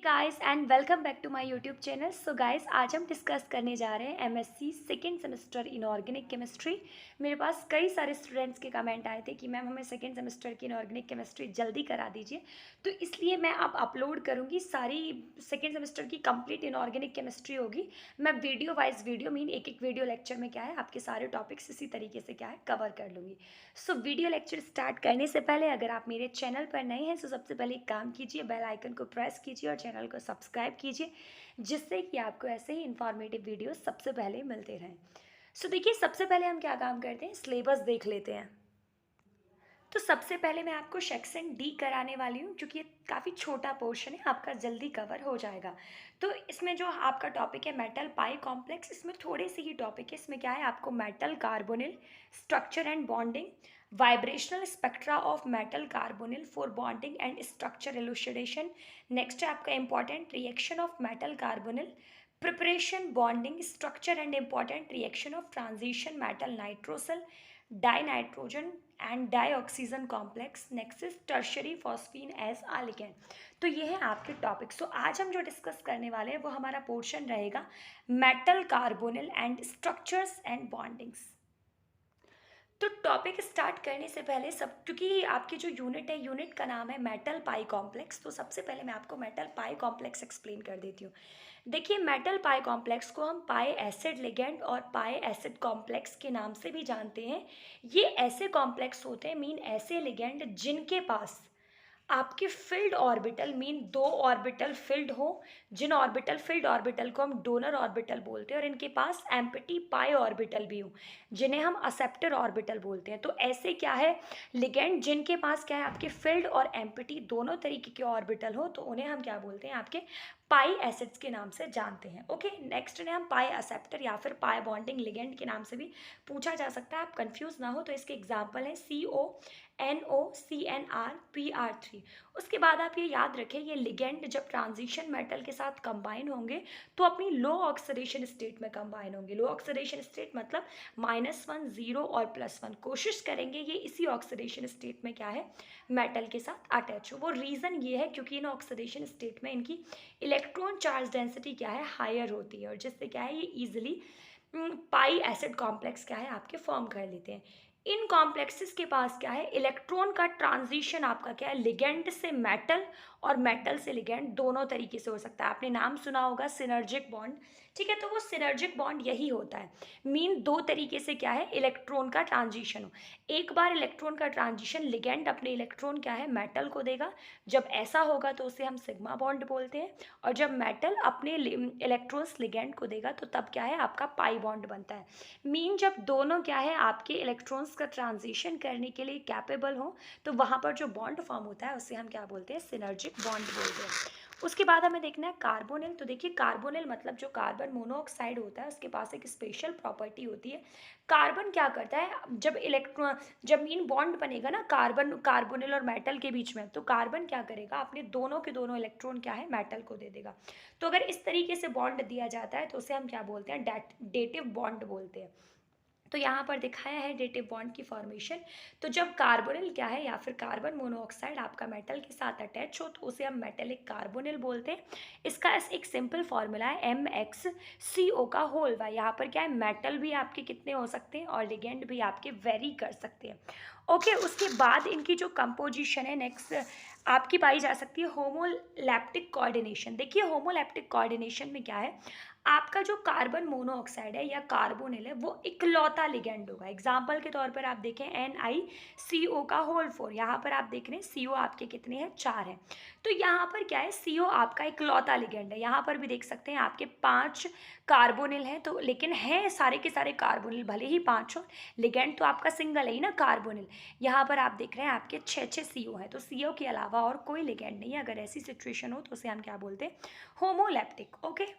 Guys and welcome back to my YouTube channel. So guys, आज हम discuss करने जा रहे हैं MSc second semester inorganic chemistry. मेरे पास कई सारे स्टूडेंट्स के कमेंट आए थे कि मैम हमें सेकेंड सेमेस्टर की इनऑर्गेनिक केमिस्ट्री जल्दी करा दीजिए, तो इसलिए मैं अब अपलोड करूँगी सारी सेकेंड सेमेस्टर की कंप्लीट इनऑर्गेनिक केमिस्ट्री होगी। मैं वीडियो वाइज वीडियो मीन एक एक वीडियो लेक्चर में क्या है आपके सारे टॉपिक्स इसी तरीके से क्या है कवर कर लूँगी। सो वीडियो लेक्चर स्टार्ट करने से पहले अगर आप मेरे चैनल पर नए हैं तो सबसे पहले एक काम कीजिए, बेल आइकन को प्रेस कीजिए और चैनल को सब्सक्राइब कीजिए, जिससे कि आपको ऐसे ही इन्फॉर्मेटिव वीडियो सबसे पहले मिलते रहें। सो देखिए, सबसे पहले हम क्या काम करते हैं, सिलेबस देख लेते हैं। तो सबसे पहले मैं आपको सेक्शन डी कराने वाली हूँ, क्योंकि ये काफ़ी छोटा पोर्शन है, आपका जल्दी कवर हो जाएगा। तो इसमें जो आपका टॉपिक है मेटल पाई कॉम्प्लेक्स, इसमें थोड़े से ही टॉपिक है। इसमें क्या है आपको metal carbonyl structure and bonding, vibrational spectra of metal carbonyl for bonding and structure elucidation. Next है आपका important reaction of metal carbonyl, preparation, bonding, structure and important reaction of transition metal nitrosyl, dinitrogen and dioxygen complex. Next is tertiary phosphine as a ligand. तो ये है आपके topics. तो आज हम जो डिस्कस करने वाले हैं वो हमारा पोर्शन रहेगा metal carbonyl and structures and bondings. तो टॉपिक स्टार्ट करने से पहले सब, क्योंकि आपकी जो यूनिट है, यूनिट का नाम है मेटल पाई कॉम्प्लेक्स, तो सबसे पहले मैं आपको मेटल पाई कॉम्प्लेक्स एक्सप्लेन कर देती हूँ। देखिए, मेटल पाई कॉम्प्लेक्स को हम पाई एसिड लिगेंड और पाई एसिड कॉम्प्लेक्स के नाम से भी जानते हैं। ये ऐसे कॉम्प्लेक्स होते हैं, मीन ऐसे लिगेंड जिनके पास आपके फिल्ड ऑर्बिटल, मीन दो ऑर्बिटल फिल्ड हो, जिन ऑर्बिटल फिल्ड ऑर्बिटल को हम डोनर ऑर्बिटल बोलते हैं, और इनके पास एम्प्टी पाई ऑर्बिटल भी हो, जिन्हें हम असेप्टर ऑर्बिटल बोलते हैं। तो ऐसे क्या है लिगेंड जिनके पास क्या है आपके फिल्ड और एम्प्टी दोनों तरीके के ऑर्बिटल हो, तो उन्हें हम क्या बोलते हैं, आपके पाई एसिड्स के नाम से जानते हैं। ओके, नेक्स्ट ने हम पाई असेप्टर या फिर पाई बॉन्डिंग लिगेंड के नाम से भी पूछा जा सकता है। आप कंफ्यूज ना हो तो इसके एग्जाम्पल हैं CONO CNR उसके बाद आप ये याद रखें, ये लिगेंड जब ट्रांजिशन मेटल के साथ कंबाइन होंगे तो अपनी लो ऑक्सीडेशन स्टेट में कंबाइन होंगे। लो ऑक्सीडेशन स्टेट मतलब -1 0 और +1। कोशिश करेंगे ये इसी ऑक्सीडेशन स्टेट में क्या है मेटल के साथ अटैच हो। वो रीज़न ये है क्योंकि इन ऑक्सीडेशन स्टेट में इनकी इलेक्ट्रॉन चार्ज डेंसिटी क्या है हायर होती है, और जिससे क्या है ये ईजिली पाई एसिड कॉम्प्लेक्स क्या है आपके फॉर्म कर लेते हैं। इन कॉम्प्लेक्सेस के पास क्या है इलेक्ट्रॉन का ट्रांजिशन आपका क्या है लिगेंड से मेटल और मेटल से लिगेंड दोनों तरीके से हो सकता है। आपने नाम सुना होगा सिनर्जिक बॉन्ड, ठीक है, तो वो सिनर्जिक बॉन्ड यही होता है, मीन दो तरीके से क्या है इलेक्ट्रॉन का ट्रांजिशन हो। एक बार इलेक्ट्रॉन का ट्रांजिशन लिगेंड अपने इलेक्ट्रॉन क्या है मेटल को देगा, जब ऐसा होगा तो उसे हम सिग्मा बॉन्ड बोलते हैं, और जब मेटल अपने इलेक्ट्रॉन्स लिगेंड को देगा तो तब क्या है आपका पाई बॉन्ड बनता है। मीन जब दोनों क्या है आपके इलेक्ट्रॉन्स का ट्रांजिशन करने के लिए कैपेबल हो, तो वहाँ पर जो बॉन्ड फॉर्म होता है उसे हम क्या बोलते हैं सिनर्जिक बॉन्ड बोलते हैं। उसके बाद हमें देखना है कार्बोनिल। तो देखिए, कार्बोनिल मतलब जो कार्बन मोनोऑक्साइड होता है उसके पास एक स्पेशल प्रॉपर्टी होती है। कार्बन क्या करता है, जब मीन बॉन्ड बनेगा ना कार्बन कार्बोनिल और मेटल के बीच में, तो कार्बन क्या करेगा अपने दोनों के दोनों इलेक्ट्रॉन क्या है मेटल को दे देगा। तो अगर इस तरीके से बॉन्ड दिया जाता है तो उसे हम क्या बोलते हैं डेटिव बॉन्ड बोलते हैं। तो यहाँ पर दिखाया है डेटिव बॉन्ड की फॉर्मेशन। तो जब कार्बोनिल क्या है या फिर कार्बन मोनोऑक्साइड आपका मेटल के साथ अटैच हो तो उसे हम मेटेलिक कार्बोनिल बोलते हैं। इसका एक सिंपल फॉर्मूला है MXCO का होल वाई। यहाँ पर क्या है मेटल भी आपके कितने हो सकते हैं और लिगेंड भी आपके वेरी कर सकते हैं। ओके, उसके बाद इनकी जो कंपोजिशन है नेक्स्ट आपकी पाई जा सकती है होमोलैप्टिक कोऑर्डिनेशन। देखिए, होमोलैप्टिक कोऑर्डिनेशन में क्या है आपका जो कार्बन मोनोऑक्साइड है या कार्बोनिल है वो इकलौता लिगेंड होगा। एग्जाम्पल के तौर पर आप देखें NiCO का होल 4, यहाँ पर आप देख रहे हैं CO आपके कितने हैं 4 हैं। तो यहाँ पर क्या है CO आपका इकलौता लिगेंड है। यहाँ पर भी देख सकते हैं आपके 5 कार्बोनिल हैं, तो लेकिन हैं सारे के सारे कार्बोनिल, भले ही 5 हो, लिगेंड तो आपका सिंगल है ही ना कार्बोनिल। यहाँ पर आप देख रहे हैं आपके 6 CO हैं, तो CO के अलावा और कोई लिगेंड नहीं है। अगर ऐसी सिचुएशन हो तो उसे हम क्या बोलते हैं होमोलैप्टिक। ओके,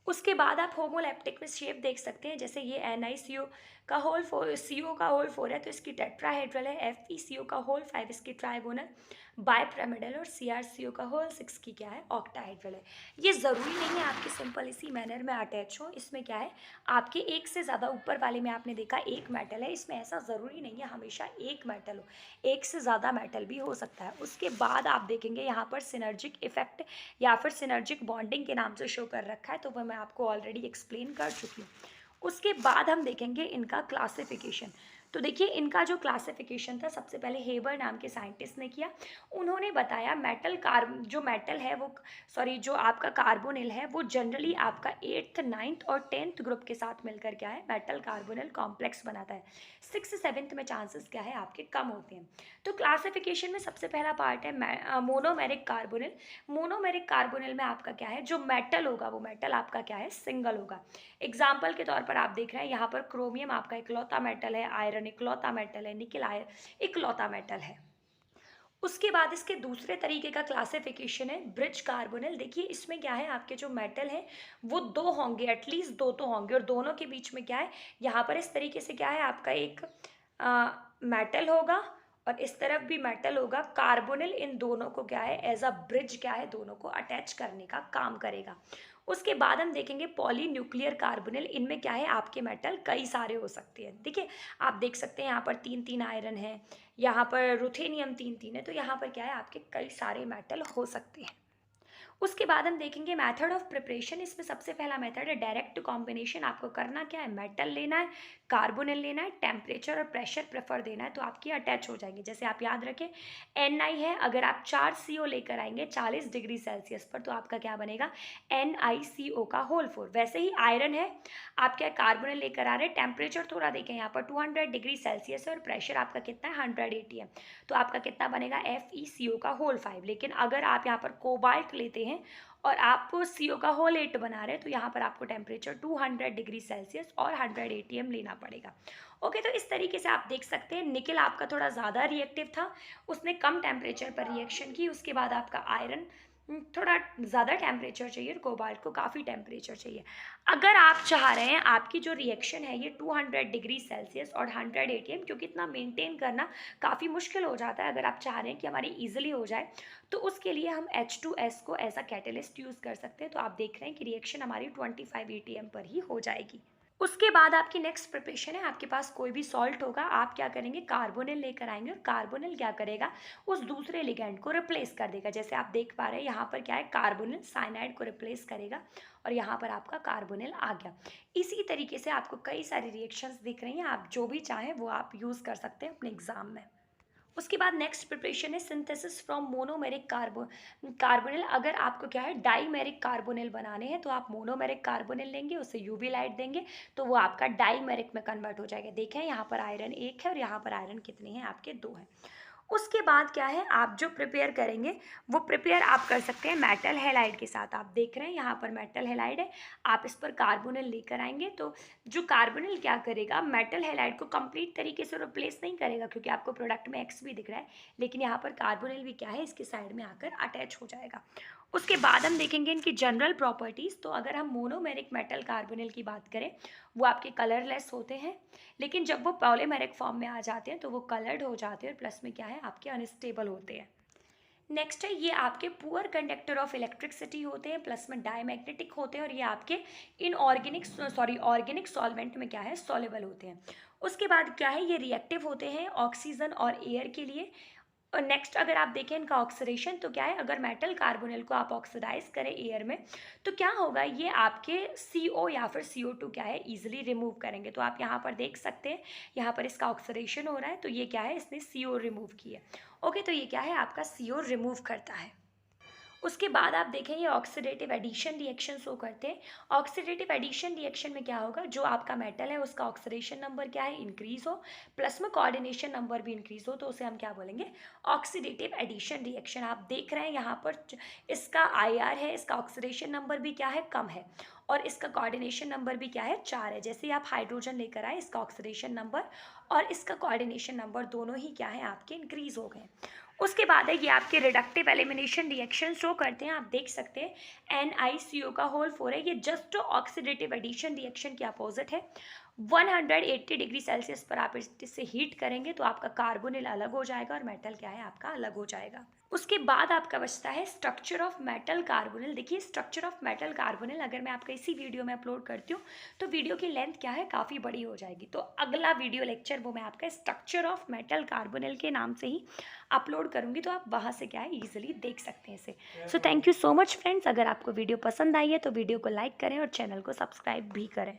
उसके बाद आप होमोलैप्टिक में शेप देख सकते हैं, जैसे ये NiCO का होल 4 CO का होल 4 है तो इसकी टेट्राहेड्रल है, FeCO का होल 5 इसकी ट्राइगोनल, बाइपिरामिडल और CrCO का होल 6 की क्या है, ऑक्टाहेड्रल है। ये ज़रूरी नहीं है आपके सिंपल इसी मैनर में अटैच हो, इसमें क्या है आपके एक से ज़्यादा, ऊपर वाले में आपने देखा एक मेटल है, इसमें ऐसा ज़रूरी नहीं है हमेशा एक मेटल हो, एक से ज़्यादा मेटल भी हो सकता है। उसके बाद आप देखेंगे यहाँ पर सिनर्जिक इफेक्ट या फिर सिनर्जिक बॉन्डिंग के नाम से शो कर रखा है, तो वह मैं आपको ऑलरेडी एक्सप्लेन कर चुकी हूँ। उसके बाद हम देखेंगे इनका क्लासिफिकेशन। तो देखिए इनका जो क्लासिफिकेशन था सबसे पहले हेबर नाम के साइंटिस्ट ने किया। उन्होंने बताया मेटल जो मेटल है वो, सॉरी, जो आपका कार्बोनिल है वो जनरली आपका 8th 9th और 10th ग्रुप के साथ मिलकर क्या है मेटल कार्बोनिल कॉम्प्लेक्स बनाता है। 6th 7th में चांसेस क्या है आपके कम होते हैं। तो क्लासिफिकेशन में सबसे पहला पार्ट है मोनोमेरिक कार्बोनिल। मोनोमेरिक कार्बोनिल में आपका क्या है जो मेटल होगा वो मेटल आपका क्या है सिंगल होगा। एग्जाम्पल के तौर पर आप देख रहे हैं यहाँ पर क्रोमियम आपका इकलौता मेटल है, आयरन इकलौता मेटल है, निकल आयरन इकलौता मेटल है। उसके बाद इसके दूसरे तरीके का क्लासिफिकेशन है ब्रिज कार्बोनिल। देखिए इसमें क्या है आपके जो मेटल है वो दो होंगे, एटलीस्ट दो तो होंगे, और दोनों के बीच में क्या है यहाँ पर इस तरीके से क्या है आपका एक मेटल होगा और इस तरफ भी मेटल होगा। कार्बोनिल इन दोनों को क्या है एज अ ब्रिज क्या है दोनों को अटैच करने का काम करेगा। उसके बाद हम देखेंगे पॉली न्यूक्लियर कार्बोनिल। इनमें क्या है आपके मेटल कई सारे हो सकते हैं। देखिए आप देख सकते हैं यहाँ पर 3 3 आयरन है, यहाँ पर रुथेनियम 3 3 है, तो यहाँ पर क्या है आपके कई सारे मेटल हो सकते हैं। उसके बाद हम देखेंगे मेथड ऑफ प्रिपरेशन। इसमें सबसे पहला मेथड है डायरेक्ट कॉम्बिनेशन। आपको करना क्या है मेटल लेना है, कार्बोनिल लेना है, टेम्परेचर और प्रेशर प्रेफर देना है, तो आपकी अटैच हो जाएंगे। जैसे आप याद रखें Ni है, अगर आप 4CO लेकर आएंगे 40 डिग्री सेल्सियस पर तो आपका क्या बनेगा NiCO का होल 4। वैसे ही आयरन है, आप क्या कार्बोनिल लेकर आ रहे हैं, टेम्परेचर थोड़ा देखें यहाँ पर 200 डिग्री सेल्सियस है और प्रेशर आपका कितना है 100 ATM, तो आपका कितना बनेगा FeCO का होल 5। लेकिन अगर आप यहाँ पर कोबाल्ट लेते हैं और आप CO का होल 8 बना रहे हैं तो यहाँ पर आपको टेम्परेचर 200 डिग्री सेल्सियस और 100 ATM लेना पड़ेगा। ओके, तो इस तरीके से आप देख सकते हैं निकल आपका थोड़ा ज़्यादा रिएक्टिव था, उसने कम टेम्परेचर पर रिएक्शन की। उसके बाद आपका आयरन थोड़ा ज़्यादा टेम्परेचर चाहिए और कोबाल्ट को काफ़ी टेम्परेचर चाहिए। अगर आप चाह रहे हैं आपकी जो रिएक्शन है ये 200 डिग्री सेल्सियस और 100 ATM, क्योंकि इतना मेंटेन करना काफ़ी मुश्किल हो जाता है, अगर आप चाह रहे हैं कि हमारी ईजिली हो जाए तो उसके लिए हम H2S को एज अ कैटेलिस्ट यूज़ कर सकते हैं। तो आप देख रहे हैं कि रिएक्शन हमारी 25 ATM पर ही हो जाएगी। उसके बाद आपकी नेक्स्ट प्रिपरेशन है, आपके पास कोई भी सॉल्ट होगा, आप क्या करेंगे कार्बोनिल लेकर आएंगे और कार्बोनिल क्या करेगा उस दूसरे लिगैंड को रिप्लेस कर देगा। जैसे आप देख पा रहे हैं यहाँ पर क्या है कार्बोनिल साइनाइड को रिप्लेस करेगा और यहाँ पर आपका कार्बोनिल आ गया। इसी तरीके से आपको कई सारी रिएक्शंस दिख रही हैं, आप जो भी चाहें वो आप यूज़ कर सकते हैं अपने एग्जाम में। उसके बाद नेक्स्ट प्रिपरेशन है सिंथेसिस फ्रॉम मोनोमेरिक कार्बोनिल। अगर आपको क्या है डाईमेरिक कार्बोनिल बनाने हैं तो आप मोनोमेरिक कार्बोनिल लेंगे, उसे यूवी लाइट देंगे तो वो आपका डाईमेरिक में कन्वर्ट हो जाएगा। देखें यहाँ पर आयरन 1 है और यहाँ पर आयरन कितने हैं आपके 2 हैं। उसके बाद क्या है आप जो प्रिपेयर करेंगे वो प्रिपेयर आप कर सकते हैं मेटल हैलाइड के साथ। आप देख रहे हैं यहाँ पर मेटल हैलाइड है, आप इस पर कार्बोनिल लेकर आएंगे तो जो कार्बोनिल क्या करेगा मेटल हैलाइड को कंप्लीट तरीके से रिप्लेस नहीं करेगा, क्योंकि आपको प्रोडक्ट में X भी दिख रहा है, लेकिन यहाँ पर कार्बोनिल भी क्या है इसके साइड में आकर अटैच हो जाएगा। उसके बाद हम देखेंगे इनकी जनरल प्रॉपर्टीज़। तो अगर हम मोनोमेरिक मेटल कार्बोनिल की बात करें वो आपके कलरलेस होते हैं, लेकिन जब वो पॉलीमेरिक फॉर्म में आ जाते हैं तो वो कलर्ड हो जाते हैं और प्लस में क्या है आपके अनस्टेबल होते हैं। नेक्स्ट है ये आपके पुअर कंडक्टर ऑफ इलेक्ट्रिसिटी होते हैं, प्लस में डायमैग्नेटिक होते हैं और ये आपके ऑर्गेनिक सॉल्वेंट में क्या है सॉल्युबल होते हैं। उसके बाद क्या है ये रिएक्टिव होते हैं ऑक्सीजन और एयर के लिए। और नेक्स्ट अगर आप देखें इनका ऑक्सीडेशन तो क्या है अगर मेटल कार्बोनिल को आप ऑक्सीडाइज करें एयर में तो क्या होगा ये आपके CO या फिर CO2 क्या है ईजिली रिमूव करेंगे। तो आप यहाँ पर देख सकते हैं यहाँ पर इसका ऑक्सीडेशन हो रहा है तो ये क्या है इसने CO रिमूव किया। ओके, तो ये क्या है आपका CO रिमूव करता है। उसके बाद आप देखें ये ऑक्सीडेटिव एडिशन रिएक्शन शो करते हैं। ऑक्सीडेटिव एडिशन रिएक्शन में क्या होगा जो आपका मेटल है उसका ऑक्सीडेशन नंबर क्या है इंक्रीज हो, प्लस में कोऑर्डिनेशन नंबर भी इंक्रीज हो, तो उसे हम क्या बोलेंगे ऑक्सीडेटिव एडिशन रिएक्शन। आप देख रहे हैं यहाँ पर इसका IR है, इसका ऑक्सीडेशन नंबर भी क्या है कम है और इसका कोऑर्डिनेशन नंबर भी क्या है 4 है। जैसे ही आप हाइड्रोजन लेकर आए इसका ऑक्सीडेशन नंबर और इसका कोऑर्डिनेशन नंबर दोनों ही क्या है आपके इंक्रीज हो गए। उसके बाद है ये आपके रिडक्टिव एलिमिनेशन रिएक्शन शो करते हैं। आप देख सकते हैं NiCO का होल 4 है, ये जस्ट ऑक्सीडेटिव एडिशन रिएक्शन के अपोजिट है। 180 डिग्री सेल्सियस पर आप इसे हीट करेंगे तो आपका कार्बोनिल अलग हो जाएगा और मेटल क्या है आपका अलग हो जाएगा। उसके बाद आपका बचता है स्ट्रक्चर ऑफ मेटल कार्बोनिल। देखिए स्ट्रक्चर ऑफ मेटल कार्बोनिल अगर मैं आपका इसी वीडियो में अपलोड करती हूँ तो वीडियो की लेंथ क्या है काफ़ी बड़ी हो जाएगी, तो अगला वीडियो लेक्चर वो मैं आपका स्ट्रक्चर ऑफ मेटल कार्बोनिल के नाम से ही अपलोड करूँगी, तो आप वहाँ से क्या है ईजिली देख सकते हैं इसे। So thank you so much friends, अगर आपको वीडियो पसंद आई है तो वीडियो को लाइक करें और चैनल को सब्सक्राइब भी करें।